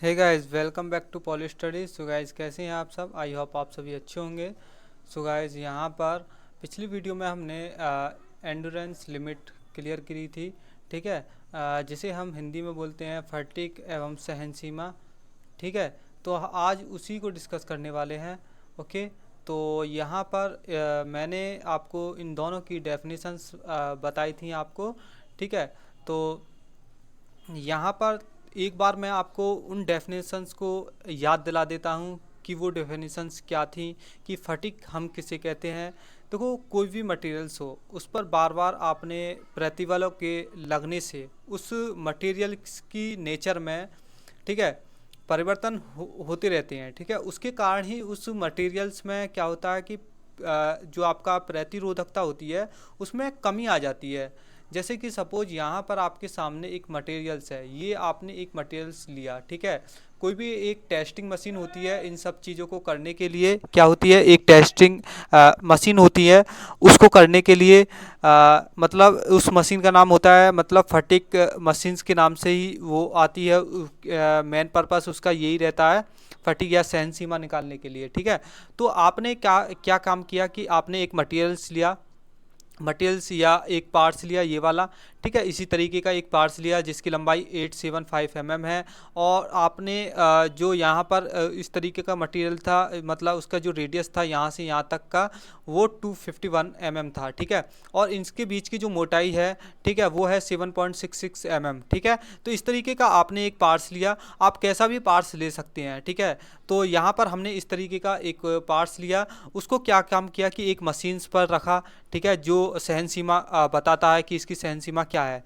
Hey guys, welcome back to Poly Studies. So guys, कैसे हैं आप सब? आई होप आप सभी अच्छे होंगे। सो गाइस, यहाँ पर पिछली वीडियो में हमने एंडोरेंस लिमिट क्लियर करी थी। ठीक है, जिसे हम हिंदी में बोलते हैं फटीग एवं सहन सीमा। ठीक है, तो आज उसी को डिस्कस करने वाले हैं। ओके, तो यहाँ पर मैंने आपको इन दोनों की डेफिनेशंस बताई थी आपको। ठीक है, तो यहाँ पर एक बार मैं आपको उन डेफिनेशंस को याद दिला देता हूँ कि वो डेफिनेशंस क्या थी, कि फटिक हम किसे कहते हैं। देखो, कोई भी मटेरियल्स हो उस पर बार बार आपने प्रतिबलों के लगने से उस मटेरियल की नेचर में, ठीक है, परिवर्तन होते रहते हैं। ठीक है, उसके कारण ही उस मटेरियल्स में क्या होता है कि जो आपका प्रतिरोधकता होती है उसमें कमी आ जाती है। जैसे कि सपोज यहाँ पर आपके सामने एक मटेरियल्स है, ये आपने एक मटेरियल्स लिया। ठीक है, कोई भी एक टेस्टिंग मशीन होती है इन सब चीज़ों को करने के लिए। क्या होती है? एक टेस्टिंग मशीन होती है। उसको करने के लिए मतलब उस मशीन का नाम होता है, मतलब फटिक मशीन्स के नाम से ही वो आती है। मेन पर्पस उसका यही रहता है, फटीग या सहन सीमा निकालने के लिए। ठीक है, तो आपने क्या क्या काम किया कि आपने एक मटेरियल्स या एक पार्ट्स लिया, ये वाला। ठीक है, इसी तरीके का एक पार्ट्स लिया जिसकी लंबाई 875 है। और आपने जो यहाँ पर इस तरीके का मटेरियल था, मतलब उसका जो रेडियस था यहाँ से यहाँ तक का, वो 251 था। ठीक है, और इसके बीच की जो मोटाई है, ठीक है, वो है 7.66 ठीक है, तो इस तरीके का आपने एक पार्ट्स लिया। आप कैसा भी पार्ट्स ले सकते हैं। ठीक है, तो यहाँ पर हमने इस तरीके का एक पार्ट्स लिया, उसको क्या काम किया कि एक मशीन्स पर रखा। ठीक है, जो सहन सीमा बताता है कि इसकी सहन सीमा क्या है।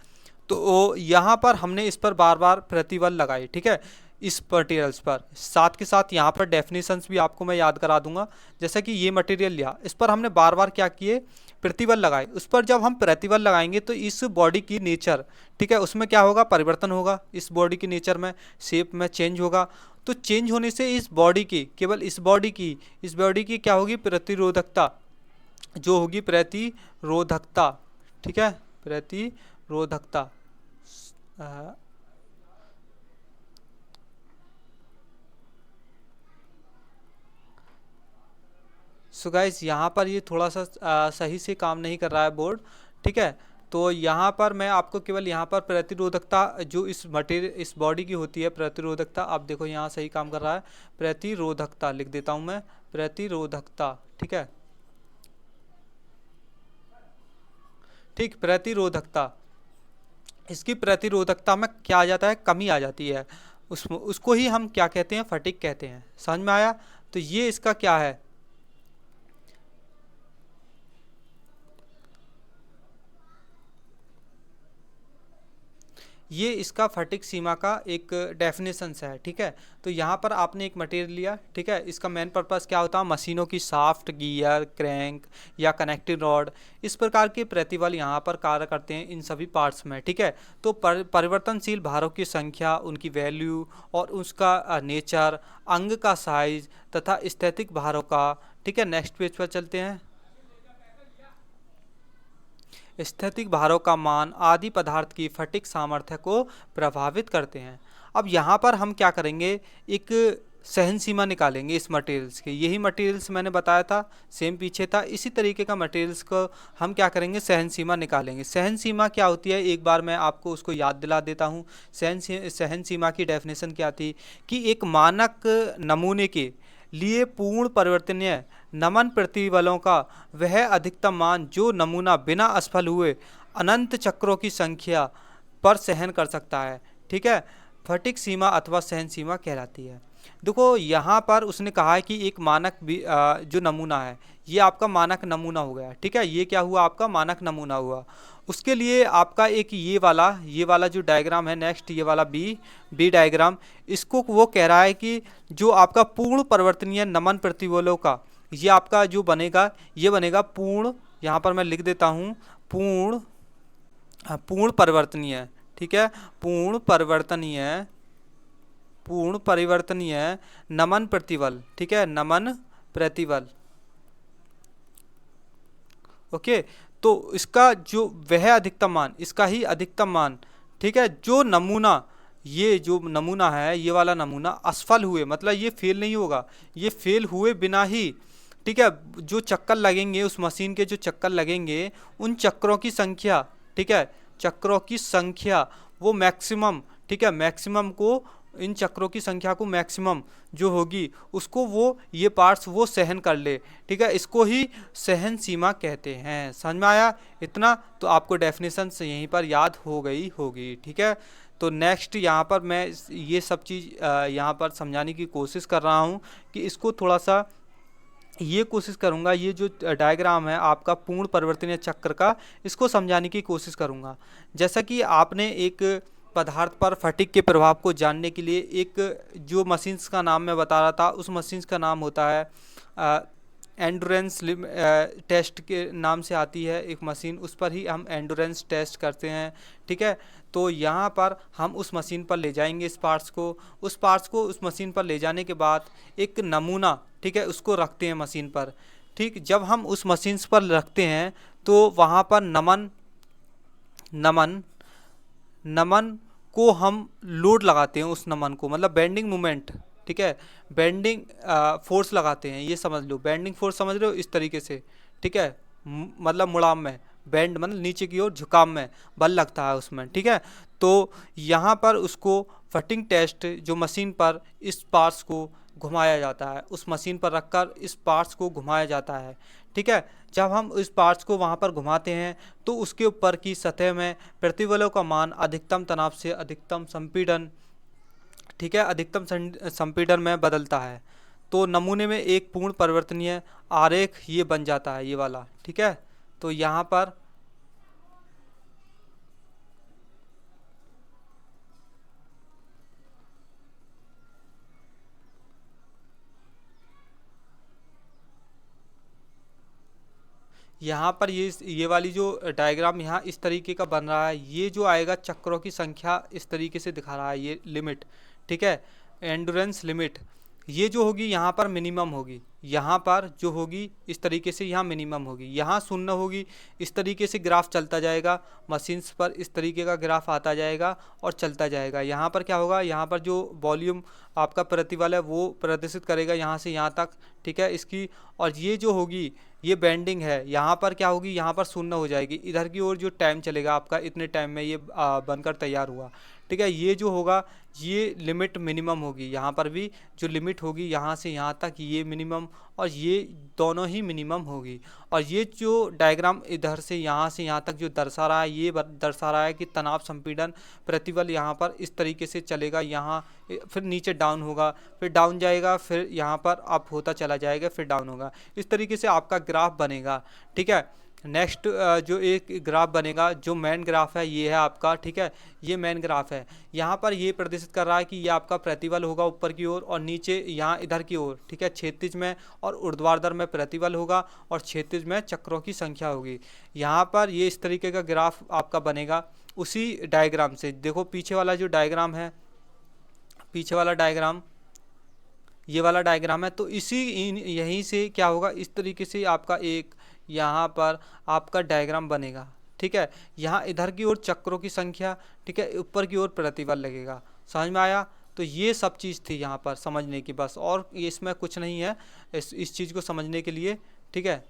तो यहाँ पर हमने इस पर बार बार प्रतिबल लगाए। ठीक है, इस मटेरियल्स पर, साथ के साथ यहाँ पर डेफिनेशंस भी आपको मैं याद करा दूंगा। जैसा कि ये मटेरियल लिया, इस पर हमने बार बार क्या किए? प्रतिबल लगाए। उस पर जब हम प्रतिबल लगाएंगे तो इस बॉडी की नेचर, ठीक है, उसमें क्या होगा? परिवर्तन होगा। इस बॉडी की नेचर में, शेप में चेंज होगा। तो चेंज होने से इस बॉडी की, केवल इस बॉडी की क्या होगी? प्रतिरोधकता, जो होगी प्रतिरोधकता। ठीक है, प्रतिरोधकता। सो गाइस, यहाँ पर ये थोड़ा सा सही से काम नहीं कर रहा है बोर्ड। ठीक है, तो यहाँ पर मैं आपको केवल यहाँ पर प्रतिरोधकता, जो इस मटेरियल, इस बॉडी की होती है प्रतिरोधकता, आप देखो यहाँ सही काम कर रहा है। प्रतिरोधकता लिख देता हूँ मैं, प्रतिरोधकता। ठीक है, ठीक, प्रतिरोधकता। इसकी प्रतिरोधकता में क्या आ जाता है? कमी आ जाती है। उसको ही हम क्या कहते हैं? फटीग कहते हैं। समझ में आया? तो ये इसका क्या है? ये इसका फटिग सीमा का एक डेफिनेशंस है। ठीक है, तो यहाँ पर आपने एक मटेरियल लिया। ठीक है, इसका मेन पर्पस क्या होता है? मशीनों की शाफ्ट, गियर, क्रैंक या कनेक्टिंग रॉड, इस प्रकार के प्रतिबल यहाँ पर कार्य करते हैं इन सभी पार्ट्स में। ठीक है, तो परिवर्तनशील भारों की संख्या, उनकी वैल्यू और उसका नेचर, अंग का साइज तथा स्थैतिक भारों का। ठीक है, नेक्स्ट पेज पर चलते हैं। स्थैतिक भारों का मान आदि पदार्थ की फटिग सामर्थ्य को प्रभावित करते हैं। अब यहाँ पर हम क्या करेंगे? एक सहन सीमा निकालेंगे इस मटेरियल्स के। यही मटेरियल्स मैंने बताया था, सेम पीछे था, इसी तरीके का मटेरियल्स को हम क्या करेंगे? सहन सीमा निकालेंगे। सहन सीमा क्या होती है? एक बार मैं आपको उसको याद दिला देता हूँ। सहन सीमा की डेफिनेशन क्या थी कि एक मानक नमूने के लिए पूर्ण परिवर्तनीय नमन प्रतिबलों का वह अधिकतम मान जो नमूना बिना असफल हुए अनंत चक्रों की संख्या पर सहन कर सकता है। ठीक है, फटिग सीमा अथवा सहन सीमा कहलाती है। देखो, यहाँ पर उसने कहा है कि एक मानक जो नमूना है, ये आपका मानक नमूना हो गया। ठीक है, ये क्या हुआ? आपका मानक नमूना हुआ। उसके लिए आपका एक ये वाला जो डायग्राम है, नेक्स्ट ये वाला बी डायग्राम, इसको वो कह रहा है कि जो आपका पूर्ण परिवर्तनीय नमन प्रतिबलों का, ये आपका जो बनेगा, ये बनेगा पूर्ण, यहाँ पर मैं लिख देता हूँ, पूर्ण, पूर्ण परिवर्तनीय। ठीक है, पूर्ण परिवर्तनीय नमन प्रतिबल। ठीक है, नमन प्रतिबल। ओके, तो इसका जो वह अधिकतम मान, इसका ही अधिकतम मान, ठीक है, जो नमूना ये जो नमूना है, ये वाला नमूना असफल हुए, मतलब ये फेल नहीं होगा, ये फेल हुए बिना ही, ठीक है, जो चक्कर लगेंगे उस मशीन के, जो चक्कर लगेंगे उन चक्रों की संख्या, ठीक है, चक्रों की संख्या वो मैक्सिमम, ठीक है, मैक्सिमम को, इन चक्रों की संख्या को मैक्सिमम जो होगी उसको वो ये पार्ट्स वो सहन कर ले, ठीक है, इसको ही सहन सीमा कहते हैं। समझ में आया इतना? तो आपको डेफिनेशन से यहीं पर याद हो गई होगी, ठीक है। तो नेक्स्ट यहाँ पर मैं ये सब चीज़ यहाँ पर समझाने की कोशिश कर रहा हूँ कि इसको थोड़ा सा ये कोशिश करूँगा, ये जो डायग्राम है आपका पूर्ण परिवर्तनीय चक्र का, इसको समझाने की कोशिश करूँगा। जैसा कि आपने एक पदार्थ पर फटिग के प्रभाव को जानने के लिए एक जो मशीन्स का नाम मैं बता रहा था, उस मशीन्स का नाम होता है एंडोरेंस टेस्ट के नाम से आती है एक मशीन, उस पर ही हम एंडोरेंस टेस्ट करते हैं, ठीक है। तो यहाँ पर हम उस मशीन पर ले जाएंगे इस पार्ट्स को, उस मशीन पर ले जाने के बाद एक नमूना, ठीक है, उसको रखते हैं मशीन पर, ठीक। जब हम उस मशीन पर रखते हैं तो वहाँ पर नमन को हम लोड लगाते हैं, उस नमन को, मतलब बेंडिंग मोमेंट, ठीक है, बेंडिंग फोर्स लगाते हैं, ये समझ लो, बेंडिंग फोर्स समझ रहे हो, इस तरीके से, ठीक है, मतलब मुड़ाव में, बेंड मतलब नीचे की ओर झुकाव में बल लगता है उसमें, ठीक है। तो यहाँ पर उसको फटिंग टेस्ट जो मशीन पर इस पार्ट्स को घुमाया जाता है, उस मशीन पर रखकर इस पार्ट्स को घुमाया जाता है, ठीक है। जब हम इस पार्ट्स को वहाँ पर घुमाते हैं तो उसके ऊपर की सतह में प्रतिबलों का मान अधिकतम तनाव से अधिकतम संपीड़न, ठीक है, अधिकतम संपीड़न में बदलता है। तो नमूने में एक पूर्ण परिवर्तनीय आरेख ये बन जाता है, ये वाला, ठीक है। तो यहाँ पर ये वाली जो डायग्राम यहाँ इस तरीके का बन रहा है, ये जो आएगा चक्रों की संख्या इस तरीके से दिखा रहा है, ये लिमिट, ठीक है, एंडोरेंस लिमिट, ये जो होगी यहाँ पर मिनिमम होगी, यहाँ पर जो होगी इस तरीके से यहाँ मिनिमम होगी, यहाँ शून्य होगी। इस तरीके से ग्राफ चलता जाएगा मशीन्स पर, इस तरीके का ग्राफ आता जाएगा और चलता जाएगा। यहाँ पर क्या होगा, यहाँ पर जो वॉल्यूम आपका प्रतिबल है वो प्रदर्शित करेगा यहाँ से यहाँ तक, ठीक है, इसकी। और ये जो होगी ये बेंडिंग है, यहाँ पर क्या होगी, यहाँ पर शून्य हो जाएगी, इधर की ओर जो टाइम चलेगा आपका, इतने टाइम में ये बनकर तैयार हुआ, ठीक है। ये जो होगा ये लिमिट मिनिमम होगी, यहाँ पर भी जो लिमिट होगी यहाँ से यहाँ तक ये मिनिमम, और ये दोनों ही मिनिमम होगी। और ये जो डायग्राम इधर से यहाँ तक जो दर्शा रहा है, ये दर्शा रहा है कि तनाव संपीड़न प्रतिबल यहाँ पर इस तरीके से चलेगा, यहाँ फिर नीचे डाउन होगा, फिर डाउन जाएगा, फिर यहाँ पर अप होता चला जाएगा, फिर डाउन होगा, इस तरीके से आपका ग्राफ बनेगा, ठीक है। नेक्स्ट जो एक ग्राफ बनेगा, जो मेन ग्राफ है ये है आपका, ठीक है, ये मेन ग्राफ है। यहाँ पर ये प्रदर्शित कर रहा है कि ये आपका प्रतिबल होगा ऊपर की ओर, और नीचे यहाँ इधर की ओर, ठीक है, क्षैतिज में और ऊर्ध्वाधर में प्रतिबल होगा, और क्षैतिज में चक्रों की संख्या होगी। यहाँ पर ये इस तरीके का ग्राफ आपका बनेगा उसी डायग्राम से। देखो पीछे वाला जो डायग्राम है, पीछे वाला डायग्राम ये वाला डायग्राम है, तो यहीं से क्या होगा, इस तरीके से आपका एक यहाँ पर आपका डायग्राम बनेगा, ठीक है। यहाँ इधर की ओर चक्रों की संख्या, ठीक है, ऊपर की ओर प्रतिबल लगेगा। समझ में आया? तो ये सब चीज़ थी यहाँ पर समझने की, बस, और इसमें कुछ नहीं है इस चीज़ को समझने के लिए, ठीक है।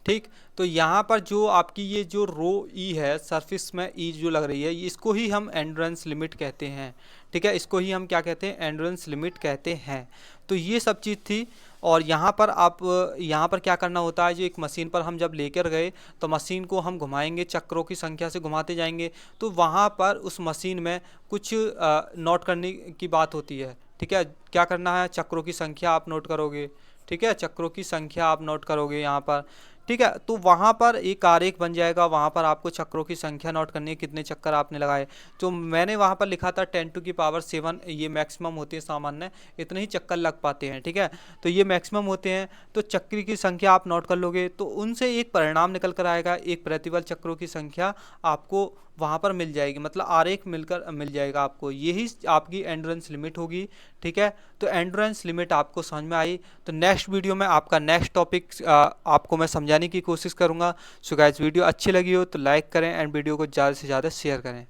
ठीक, तो यहाँ पर जो आपकी ये जो रो ई है, सरफेस में ई जो लग रही है, इसको ही हम एंड्योरेंस लिमिट कहते हैं, ठीक है, इसको ही हम क्या कहते हैं, एंड्योरेंस लिमिट कहते हैं। तो ये सब चीज़ थी। और यहाँ पर आप यहाँ पर क्या करना होता है, जो एक मशीन पर हम जब लेकर गए तो मशीन को हम घुमाएंगे, चक्रों की संख्या से घुमाते जाएंगे, तो वहाँ पर उस मशीन में कुछ नोट करने की बात होती है, ठीक है। क्या करना है, चक्रों की संख्या आप नोट करोगे, ठीक है, चक्रों की संख्या आप नोट करोगे यहाँ पर, ठीक है। तो वहाँ पर एक आरेख बन जाएगा, वहाँ पर आपको चक्रों की संख्या नोट करनी है, कितने चक्कर आपने लगाए। तो मैंने वहाँ पर लिखा था 10⁻⁷ ये मैक्सिमम होती है, सामान्य इतने ही चक्कर लग पाते हैं, ठीक है। तो ये मैक्सिमम होते हैं, तो चक्र की संख्या आप नोट कर लोगे, तो उनसे एक परिणाम निकल कर आएगा, एक प्रतिबल चक्रों की संख्या आपको वहाँ पर मिल जाएगी, मतलब आरेख मिल जाएगा आपको। यही आपकी एंड्योरेंस लिमिट होगी। ठीक है, तो एंड्योरेंस लिमिट आपको समझ में आई। तो नेक्स्ट वीडियो में आपका नेक्स्ट टॉपिक आपको मैं समझाने की कोशिश करूँगा। सो गाइस वीडियो अच्छी लगी हो तो लाइक करें एंड वीडियो को ज़्यादा से ज़्यादा शेयर करें।